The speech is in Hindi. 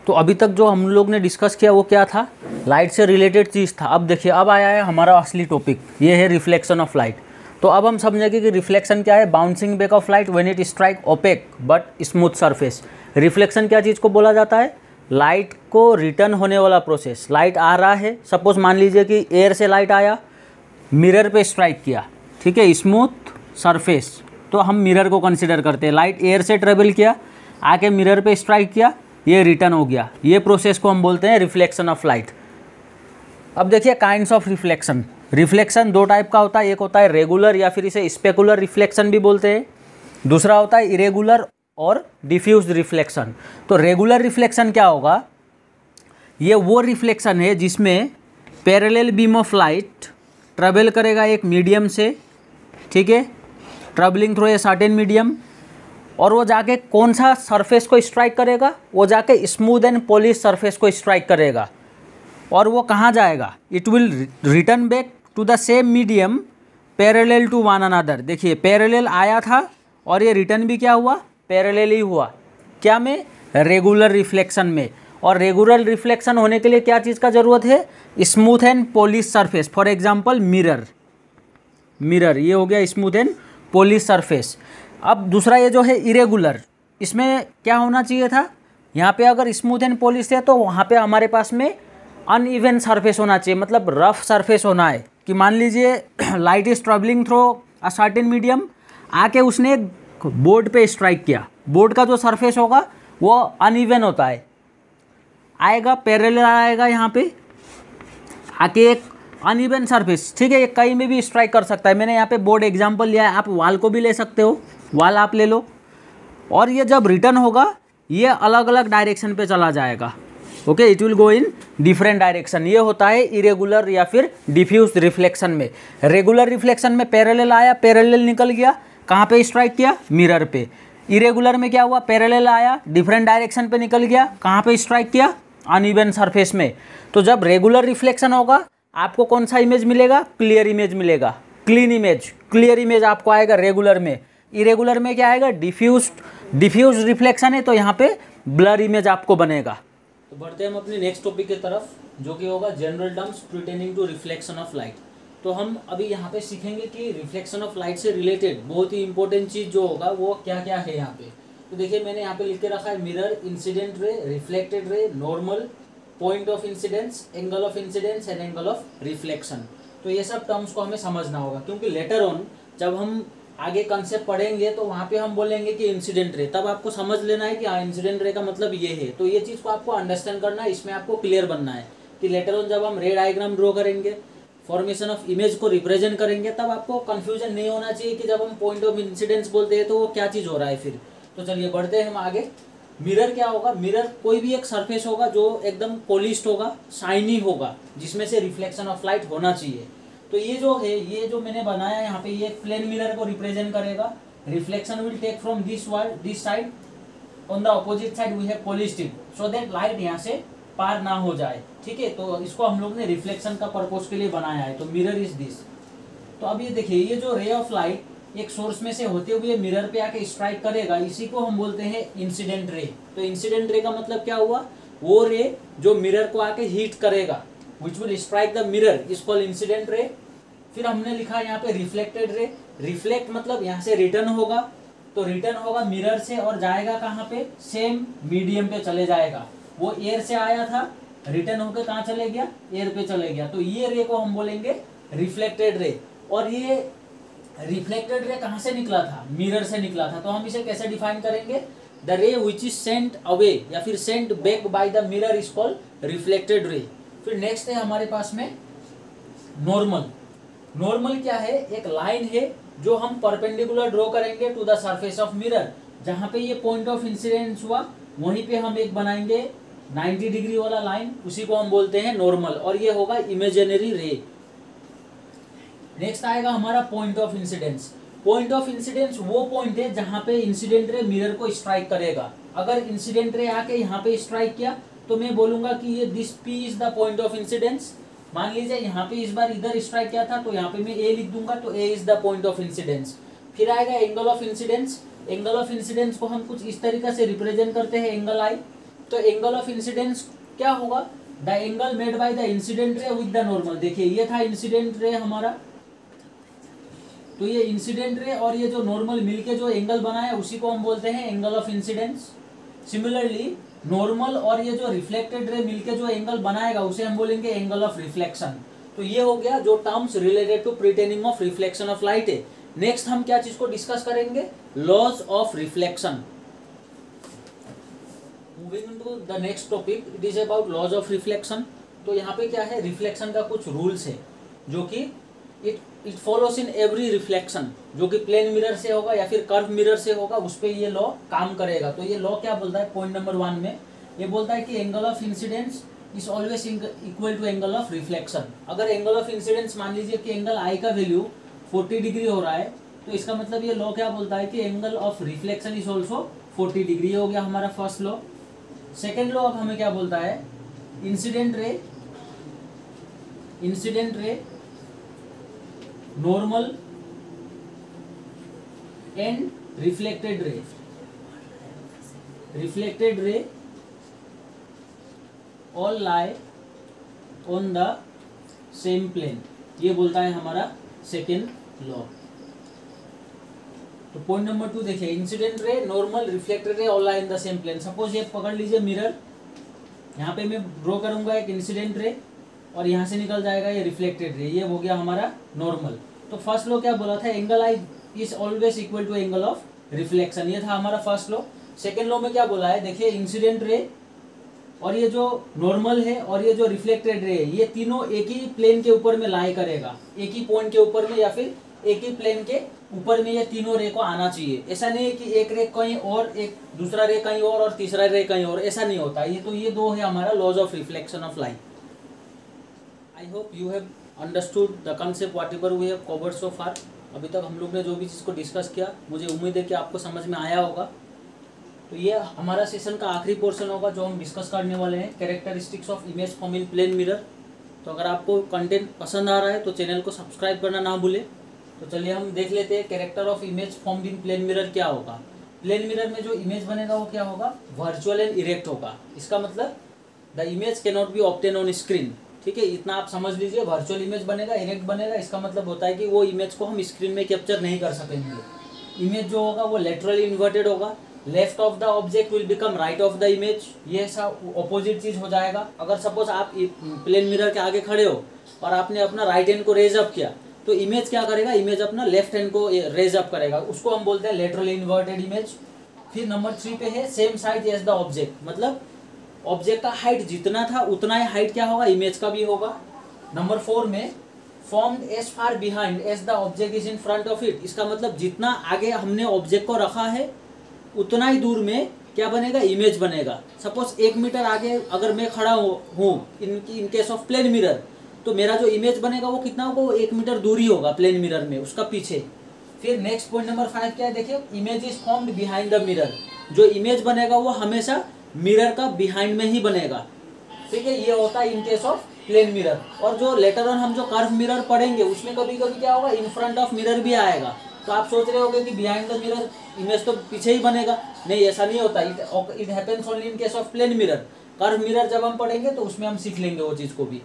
तो अभी तक जो हम लोग ने डिस्कस किया वो क्या था, लाइट से रिलेटेड चीज़ था। अब देखिए अब आया है हमारा असली टॉपिक, ये है रिफ्लेक्शन ऑफ लाइट। तो अब हम समझेंगे कि रिफ्लेक्शन क्या है। Bouncing back of light when it strike opaque but smooth surface. Reflection क्या चीज़ को बोला जाता है, लाइट को रिटर्न होने वाला प्रोसेस। लाइट आ रहा है, सपोज मान लीजिए कि एयर से लाइट आया, मिरर पे स्ट्राइक किया, ठीक है, स्मूथ सरफेस, तो हम मिरर को कंसिडर करते हैं। लाइट एयर से ट्रेवल किया, आके मिरर पे स्ट्राइक किया, ये रिटर्न हो गया, ये प्रोसेस को हम बोलते हैं रिफ्लेक्शन ऑफ लाइट। अब देखिए काइंड्स ऑफ रिफ्लेक्शन। रिफ्लेक्शन दो टाइप का होता है, एक होता है रेगुलर या फिर इसे स्पेकुलर रिफ्लेक्शन भी बोलते हैं, दूसरा होता है इरेगुलर और डिफ्यूज रिफ्लेक्शन। तो रेगुलर रिफ्लेक्शन क्या होगा, ये वो रिफ्लेक्शन है जिसमें parallel beam of light travel करेगा एक मीडियम से, ठीक है, travelling through a certain medium, और वो जाके कौन सा सरफेस को स्ट्राइक करेगा, वो जाके स्मूथ एंड पॉलिश सरफेस को स्ट्राइक करेगा। और वो कहाँ जाएगा, it will return back to the same medium parallel to one another. देखिए पैरेलल आया था और ये रिटर्न भी क्या हुआ, पैरेलल ही हुआ। क्या में, रेगुलर रिफ्लेक्शन में। और रेगुलर रिफ्लेक्शन होने के लिए क्या चीज़ का ज़रूरत है, smooth and polish surface. For example mirror, mirror ये हो गया स्मूथ एंड पॉलिश सरफेस। अब दूसरा ये जो है इरेगुलर, इसमें क्या होना चाहिए था, यहाँ पे अगर स्मूथ एंड पॉलिश है तो वहाँ पे हमारे पास में अनइवन सरफेस होना चाहिए, मतलब रफ सरफेस होना है। कि मान लीजिए light is travelling through a certain medium, आके उसने एक बोर्ड पे स्ट्राइक किया, बोर्ड का जो सरफेस होगा वो अनइवन होता है, आएगा पैरेलल आएगा यहाँ पे, आके एक अनइवन सरफेस, ठीक है, ये कहीं में भी स्ट्राइक कर सकता है। मैंने यहाँ पे बोर्ड एग्जांपल लिया है, आप वॉल को भी ले सकते हो, वॉल आप ले लो। और ये जब रिटर्न होगा ये अलग अलग डायरेक्शन पे चला जाएगा, okay, it will go in different direction. ये होता है इरेगुलर या फिर डिफ्यूज रिफ्लेक्शन में। रेगुलर रिफ्लेक्शन में पैरेलल आया, पैरेलल निकल गया, कहाँ पे स्ट्राइक किया, मिरर पे। इरेगुलर में क्या हुआ, पैरेलल आया, डिफरेंट डायरेक्शन पे निकल गया, कहाँ पे स्ट्राइक किया, अनइवन सरफेस में। तो जब रेगुलर रिफ्लेक्शन होगा आपको कौन सा इमेज मिलेगा, क्लियर इमेज मिलेगा, क्लीन इमेज, क्लियर इमेज आपको आएगा रेगुलर में। इरेगुलर में क्या आएगा, डिफ्यूज रिफ्लेक्शन है तो यहाँ पे ब्लर इमेज आपको बनेगा। तो बढ़ते हैं हम अपने नेक्स्ट टॉपिक की तरफ, जो कि होगा general terms pertaining to reflection of light. तो हम अभी यहाँ पे सीखेंगे कि रिफ्लेक्शन ऑफ लाइट से रिलेटेड बहुत ही इंपॉर्टेंट चीज़ जो होगा वो क्या क्या है यहाँ पे। तो देखिए मैंने यहाँ पे लिख के रखा है mirror, incident ray, reflected ray, normal, point of incidence, angle of incidence and angle of reflection. तो ये सब टर्म्स को हमें समझना होगा, क्योंकि लेटर ऑन जब हम आगे कंसेप्ट पढ़ेंगे तो वहाँ पे हम बोलेंगे कि इंसिडेंट रे, तब आपको समझ लेना है कि हाँ इंसिडेंट रे का मतलब ये है। तो ये चीज़ को आपको अंडरस्टैंड करना है, इसमें आपको क्लियर बनना है कि लेटर ऑन जब हम रे डायग्राम ड्रॉ करेंगे, फॉर्मेशन ऑफ इमेज को रिप्रेजेंट करेंगे, तब आपको कंफ्यूजन नहीं होना चाहिए कि जब हम पॉइंट ऑफ इंसिडेंस बोलते हैं तो वो क्या चीज़ हो रहा है फिर। तो चलिए बढ़ते हैं हम आगे। मिरर क्या होगा, मिरर कोई भी एक सरफेस होगा जो एकदम पॉलिश्ड होगा, शाइनी होगा, जिसमें से रिफ्लेक्शन ऑफ लाइट होना चाहिए। तो ये जो है, ये जो मैंने बनाया यहाँ पे, ये प्लेन मिरर को रिप्रेजेंट करेगा। Reflection will take from this side, on the opposite side we have polished it, so that light यहाँ से पार ना हो जाए, ठीक है। तो इसको हम लोग ने रिफ्लेक्शन का पर्पस के लिए बनाया है। तो मिरर इज दिस। तो अब ये देखिए, ये जो रे ऑफ लाइट एक सोर्स में से होते हुए मिरर पे आके स्ट्राइक करेगा, इसी को हम बोलते हैं इंसिडेंट रे। तो इंसिडेंट रे का मतलब क्या हुआ, वो रे जो मिरर को आके हीट करेगा, which will strike the mirror, is called incident ray. फिर हमने लिखा यहाँ पे रिफ्लेक्टेड रे। रिफ्लेक्ट मतलब यहाँ से रिटर्न होगा, तो रिटर्न होगा मिरर से और जाएगा कहाँ पे, सेम मीडियम पे चले जाएगा। वो एयर से आया था, रिटर्न होकर कहाँ चले गया, एयर पे चले गया। तो ये रे को हम बोलेंगे रिफ्लेक्टेड रे। और ये रिफ्लेक्टेड रे कहाँ से निकला था, मिरर से निकला था। तो हम इसे कैसे डिफाइन करेंगे, द रे विच इज सेंट अवे या फिर Saint back by the mirror is called reflected ray. फिर नेक्स्ट है हमारे पास में नॉर्मल। नॉर्मल क्या है, एक लाइन है जो हम परपेंडिकुलर ड्रॉ करेंगे to the surface of mirror. जहां पे ये पॉइंट ऑफ इंसिडेंस हुआ वहीं पे हम एक बनाएंगे 90 डिग्री वाला लाइन, उसी को हम बोलते हैं नॉर्मल, और ये होगा इमेजिनरी रे। नेक्स्ट आएगा हमारा point of incidence. Point of incidence वो पॉइंट है जहां पे इंसिडेंट रे मिरर को स्ट्राइक करेगा। अगर इंसिडेंट रे आके यहाँ पे स्ट्राइक किया तो मैं बोलूंगा कि ये this P is the point of incidence. मान लीजिए यहाँ पे इस बार इधर स्ट्राइक किया था तो यहाँ पे मैं ए लिख दूंगा, तो A is the point of incidence. फिर आएगा angle of incidence. Angle of incidence को हम कुछ इस तरीके से रिप्रेजेंट करते हैं, एंगल आई। तो एंगल ऑफ इंसिडेंस क्या होगा, the angle made by the incident ray with the normal. देखिए ये था इंसिडेंट रे हमारा, तो ये इंसिडेंट रे और ये जो नॉर्मल मिलके जो एंगल बना है उसी को हम बोलते हैं angle of incidence. Similarly normal और ये जो रिफ्लेक्टेड रे मिलके जो एंगल बनाएगा उसे हम बोलेंगे एंगल ऑफ रिफ्लेक्शन। तो ये हो गया जो terms related to pertaining of reflection of light है। नेक्स्ट हम क्या चीज को डिस्कस करेंगे, laws of reflection. Moving to the next topic, it is about laws of reflection. तो यहाँ पे क्या है, रिफ्लेक्शन का कुछ रूल्स है जो कि it follows in every reflection, जो कि प्लेन मिरर से होगा या फिर कर्व मिरर से होगा, उस पर ये लॉ काम करेगा। तो ये लॉ क्या बोलता है, पॉइंट नंबर 1 में ये बोलता है कि angle of incidence is always equal to angle of reflection. अगर एंगल ऑफ इंसिडेंस मान लीजिए कि एंगल आई का वैल्यू 40 डिग्री हो रहा है, तो इसका मतलब ये लॉ क्या बोलता है कि angle of reflection is also 40 degree. हो गया हमारा फर्स्ट लॉ। सेकेंड लॉ अब हमें क्या बोलता है, incident ray normal and reflected ray all lie on the same plane. ये बोलता है हमारा सेकेंड लॉ। तो पॉइंट नंबर 2 देखिए, incident ray normal reflected ray all lie in the same plane. Suppose ये पकड़ लीजिए मिरर, यहाँ पे मैं ड्रॉ करूंगा एक इंसिडेंट रे और यहाँ से निकल जाएगा ये रिफ्लेक्टेड रे, ये हो गया हमारा नॉर्मल। तो फर्स्ट लॉ क्या बोला था, angle i is always equal to angle of reflection, ये था हमारा फर्स्ट लॉ। सेकेंड लॉ में क्या बोला है, देखिए इंसिडेंट रे और ये जो नॉर्मल है और ये जो रिफ्लेक्टेड रे है, ये तीनों एक ही प्लेन के ऊपर में लाई करेगा, एक ही पॉइंट के ऊपर में या फिर एक ही प्लेन के ऊपर में ये तीनों रे को आना चाहिए। ऐसा नहीं है कि एक रे कहीं और, एक दूसरा रे कहीं और तीसरा रे कहीं और, ऐसा नहीं होता। ये तो ये दो है हमारा laws of reflection of light. I hope you have understood the concept whatever we have covered so far. अभी तक हम लोग ने जो भी चीज़ को डिस्कस किया, मुझे उम्मीद है कि आपको समझ में आया होगा। तो ये हमारा सेशन का आखिरी पोर्शन होगा जो हम डिस्कस करने वाले हैं, characteristics of image form in plane mirror. तो अगर आपको कंटेंट पसंद आ रहा है तो चैनल को सब्सक्राइब करना ना भूलें। तो चलिए हम देख लेते हैं character of image form in plane mirror क्या होगा। प्लेन मिरर में जो इमेज बनेगा वो क्या होगा, वर्चुअल एंड इरेक्ट होगा। इसका मतलब the image can not be obtain on screen. ठीक है, इतना आप समझ लीजिए। वर्चुअल इमेज बनेगा, इरेक्ट बनेगा, इसका मतलब होता है कि वो इमेज को हम स्क्रीन में कैप्चर नहीं कर सकेंगे। इमेज जो होगा वो लेटरली इन्वर्टेड होगा, left of the object will become right of the image, ये ऐसा ऑपोजिट चीज हो जाएगा। अगर सपोज आप प्लेन मिरर के आगे खड़े हो और आपने अपना राइट हैंड को रेज अप किया, तो इमेज क्या करेगा, इमेज अपना लेफ्ट हैंड को रेज अप करेगा, उसको हम बोलते हैं लेटरली इन्वर्टेड इमेज। फिर नंबर 3 पे है same size as the object, मतलब ऑब्जेक्ट का हाइट जितना था उतना ही हाइट क्या होगा, इमेज का भी होगा। नंबर 4 में formed as far behind as the object is in front of it, इसका मतलब जितना आगे हमने ऑब्जेक्ट को रखा है उतना ही दूर में क्या बनेगा, इमेज बनेगा। सपोज 1 मीटर आगे अगर मैं खड़ा हूँ in case of plane mirror, तो मेरा जो इमेज बनेगा वो कितना होगा, वो 1 मीटर दूरी होगा प्लेन मिरर में, उसका पीछे। फिर नेक्स्ट पॉइंट नंबर 5 क्या है, देखिए image is formed behind the mirror, जो इमेज बनेगा वो हमेशा मिरर का बिहाइंड में ही बनेगा। ठीक है, ये होता है in case of plane mirror. और जो लेटर ऑन हम जो कर्व मिरर पढ़ेंगे उसमें कभी कभी क्या होगा, इन फ्रंट ऑफ मिरर भी आएगा। तो आप सोच रहे होंगे कि बिहाइंड द मिरर इमेज तो पीछे ही बनेगा, नहीं ऐसा नहीं होता। It happens only in case of plane mirror. Curve mirror जब हम पढ़ेंगे तो उसमें हम सीख लेंगे वो चीज़ को भी।